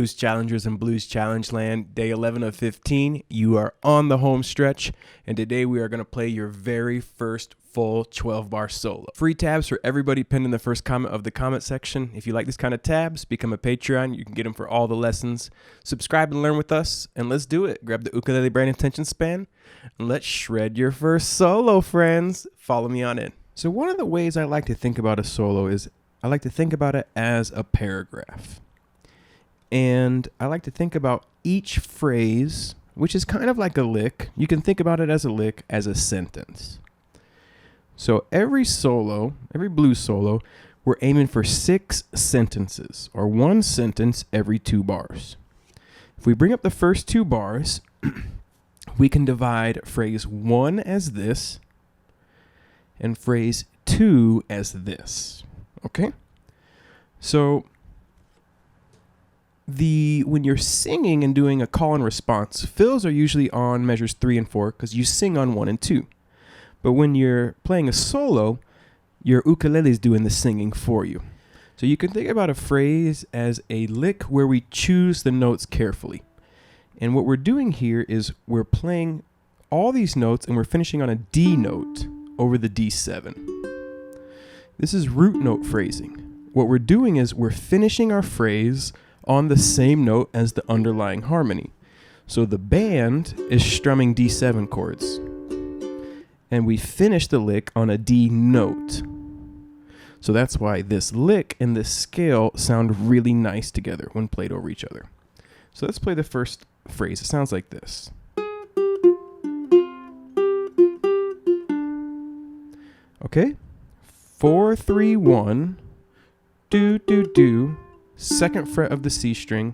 blues challengers in Blues Challenge Land, day 11 of 15. You are on the home stretch, and today we are going to play your very first full 12-bar solo. Free tabs for everybody pinned in the first comment of the comment section. If you like this kind of tabs, become a Patreon. You can get them for all the lessons. Subscribe and learn with us, and let's do it. Grab the ukulele brain attention span, and let's shred your first solo, friends. Follow me on in. So one of the ways I like to think about a solo is I like to think about it as a paragraph. And I like to think about each phrase, which is kind of like a lick. You can think about it as a lick, as a sentence. So every solo, every blues solo, we're aiming for 6 sentences, or one sentence every 2 bars. If we bring up the first 2 bars, we can divide phrase 1 as this and phrase 2 as this. Okay? So when you're singing and doing a call and response, fills are usually on measures 3 and 4 because you sing on 1 and 2. But when you're playing a solo, your ukulele is doing the singing for you. So you can think about a phrase as a lick where we choose the notes carefully. And what we're doing here is we're playing all these notes and we're finishing on a D note over the D7. This is root note phrasing. What we're doing is we're finishing our phrase on the same note as the underlying harmony. So the band is strumming D7 chords, and we finish the lick on a D note. So that's why this lick and this scale sound really nice together when played over each other. So let's play the first phrase. It sounds like this. Okay? 4, 3, 1, do, do, do, 2nd fret of the C string,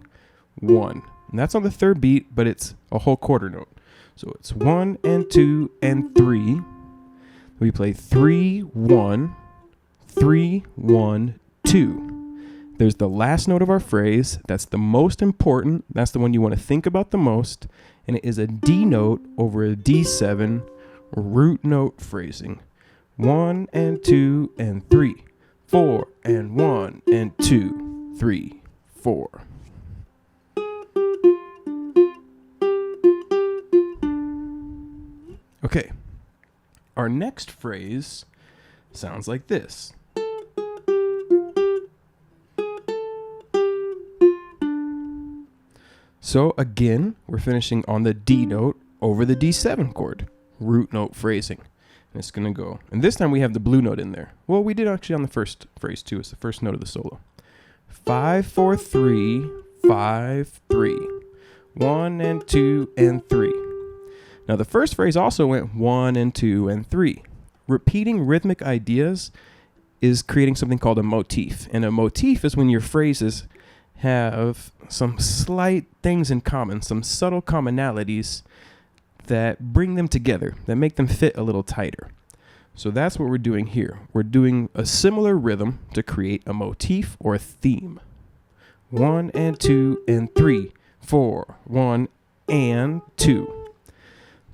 1. And that's on the 3rd beat, but it's a whole quarter note. So it's 1 and 2 and 3. We play 3, 1, 3, 1, 2. There's the last note of our phrase. That's the most important. That's the one you want to think about the most. And it is a D note over a D7 root note phrasing. 1 and 2 and 3, 4 and 1 and 2, 3, 4. Okay, our next phrase sounds like this. So again, we're finishing on the D note over the D7 chord, root note phrasing. And it's going to go, and this time we have the blue note in there. Well, we did actually on the first phrase too. It's the first note of the solo. 5, 4, 3, 5, 3. 1 and 2 and 3. Now the first phrase also went 1 and 2 and 3. Repeating rhythmic ideas is creating something called a motif. And a motif is when your phrases have some slight things in common, some subtle commonalities that bring them together, that make them fit a little tighter. So that's what we're doing here. We're doing a similar rhythm to create a motif or a theme. 1 and 2 and 3, 4, 1 and 2.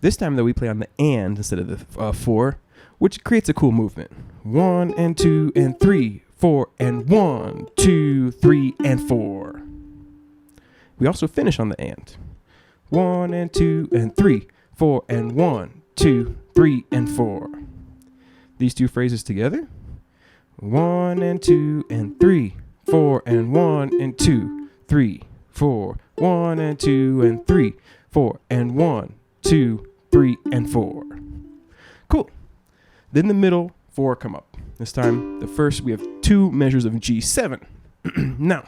This time though we play on the and instead of the 4, which creates a cool movement. 1 and 2 and 3, 4 and 1, 2, 3 and 4. We also finish on the and. 1 and 2 and 3, 4 and 1, 2, 3 and 4. These two phrases together. 1 and 2 and 3, 4 and 1 and 2, 3, 4. 1 and 2 and 3, 4 and 1, 2, 3 and 4. Cool. Then the middle 4 come up. This time, the first, we have 2 measures of G7. Now,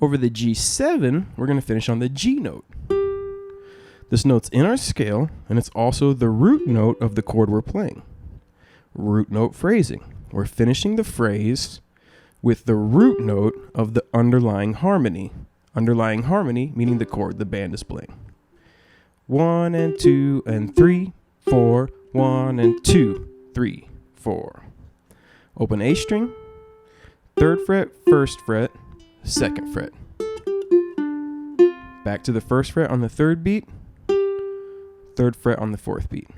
over the G7, we're going to finish on the G note. This note's in our scale, and it's also the root note of the chord we're playing. Root note phrasing. We're finishing the phrase with the root note of the underlying harmony. Underlying harmony, meaning the chord the band is playing. 1 and 2 and 3, 4, 1 and 2, 3, 4. Open A string, 3rd fret, 1st fret, 2nd fret. Back to the 1st fret on the 3rd beat, 3rd fret on the 4th beat.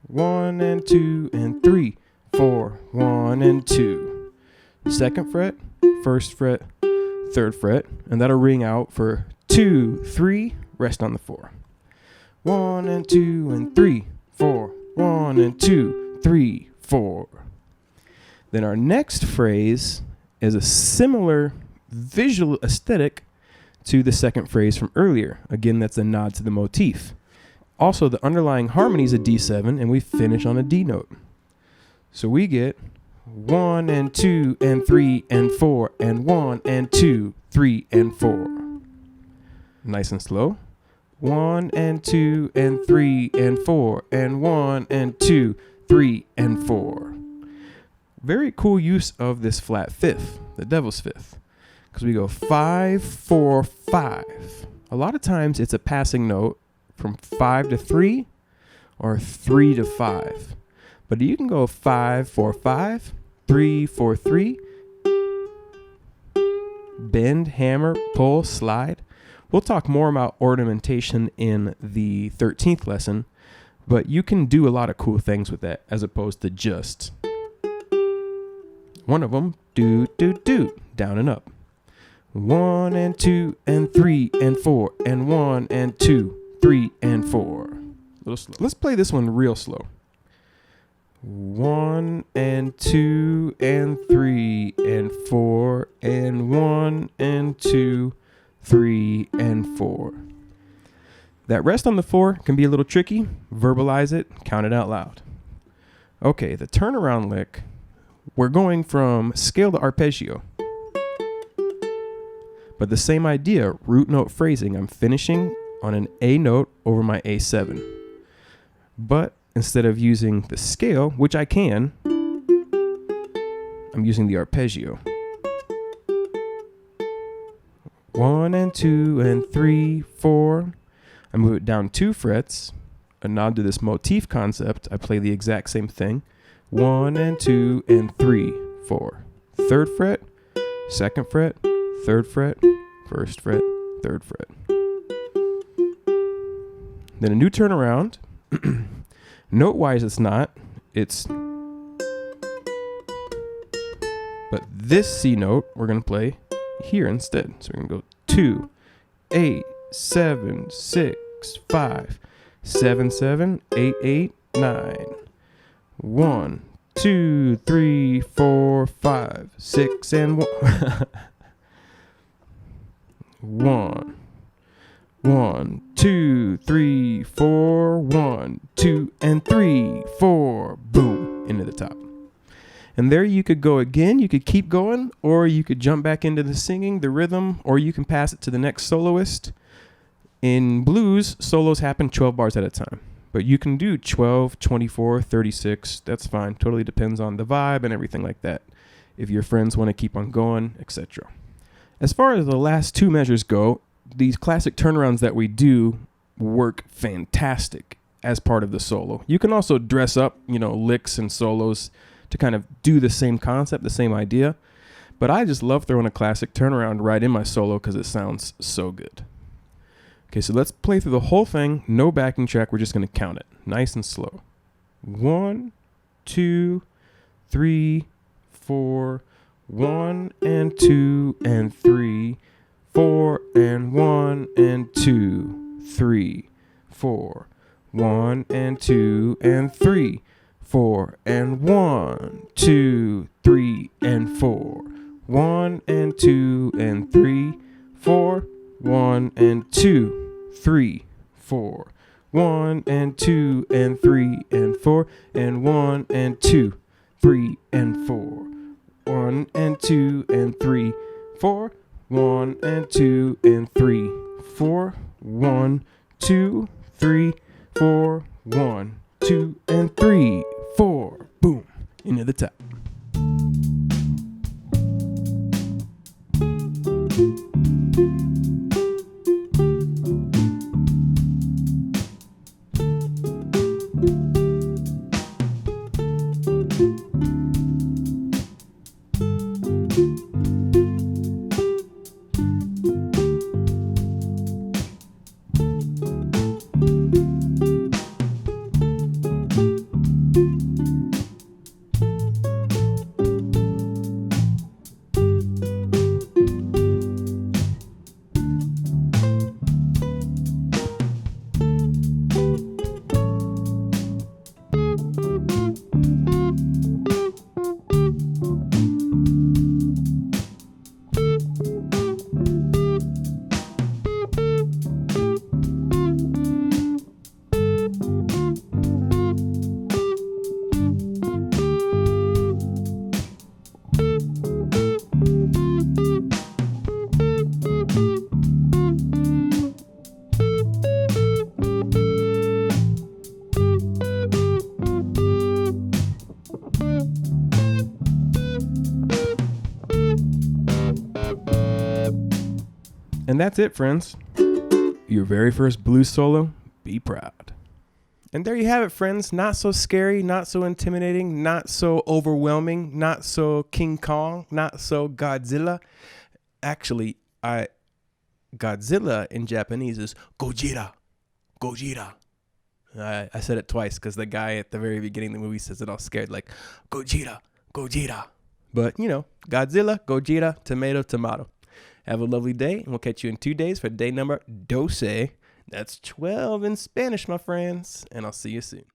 1 and 2 and 3, 4, 1 and 2. 2nd fret, 1st fret, 3rd fret, and that'll ring out for 2, 3, rest on the 4. 1 and 2 and 3, 4. 1 and 2, 3, 4. Then our next phrase is a similar visual aesthetic to the 2nd phrase from earlier. Again, that's a nod to the motif. Also, the underlying harmony is a D7, and we finish on a D note. So we get 1 and 2 and 3 and 4 and 1 and 2, 3 and 4. Nice and slow. 1 and 2 and 3 and 4 and 1 and 2, 3 and 4. Very cool use of this flat 5th, the devil's 5th, because we go 5, 4, 5. A lot of times it's a passing note from 5 to 3 or 3 to 5. But you can go 5, 4, 5, 3, 4, 3, bend, hammer, pull, slide. We'll talk more about ornamentation in the 13th lesson, but you can do a lot of cool things with that as opposed to just one of them, do, do, do, down and up. 1 and 2 and 3 and 4 and 1 and 2, 3 and 4. A little slow. Let's play this one real slow. 1 and 2 and 3 and 4 and 1 and 2, 3 and 4. That rest on the 4 can be a little tricky. Verbalize it, count it out loud. Okay, the turnaround lick, we're going from scale to arpeggio. But the same idea, root note phrasing. I'm finishing on an A note over my A7. But instead of using the scale, which I can, I'm using the arpeggio. 1 and 2 and 3, 4. I move it down 2 frets. A nod to this motif concept. I play the exact same thing. 1 and 2 and 3, 4. 3rd fret, 2nd fret, 3rd fret, 1st fret, 3rd fret. Then a new turnaround. Note-wise, it's not. It's... But this C note, we're going to play here instead. So we're going to go 2, 8, 7, 6, 5, 7, 7, 8, 8, 9. 1, 2, 3, 4, 5, 6, and 1. 1, 1, 2, 3, 4, 1, 2, and 3, 4. Boom, into the top. And there you could go again. You could keep going, or you could jump back into the singing, the rhythm, or you can pass it to the next soloist. In blues, solos happen 12 bars at a time. But you can do 12, 24, 36. That's fine. Totally depends on the vibe and everything like that. If your friends want to keep on going, etc. As far as the last 2 measures go, these classic turnarounds that we do work fantastic as part of the solo. You can also dress up, licks and solos to kind of do the same concept, the same idea. But I just love throwing a classic turnaround right in my solo because it sounds so good. Okay, so let's play through the whole thing. No backing track. We're just going to count it nice and slow. 1, 2, 3, 4. 1 and 2 and 3, 4 and 1 and 2, 3, 4. 1 and 2 and 3, 4 and 1, 2, 3 and 4. 1 and 2 and 3, 4. 1 and 2, 3, 4. 1 and 2 and 3 and 4 and 1 and 2, 3 and 4. 1 and 2 and 3, 4. 1 and 2 and 3, 4. 1, 2, 3, 4. 1, 2 and 3, 4. Boom. Into the top. And that's it, friends. Your very first blues solo. Be proud. And there you have it, friends. Not so scary, not so intimidating, not so overwhelming, not so King Kong, not so Godzilla. Actually, Godzilla in Japanese is Gojira. Gojira. I said it twice because the guy at the very beginning of the movie says it all scared, like, Gojira, Gojira. But, Godzilla, Gojira, tomato, tomato. Have a lovely day, and we'll catch you in 2 days for day number 12. That's 12 in Spanish, my friends, and I'll see you soon.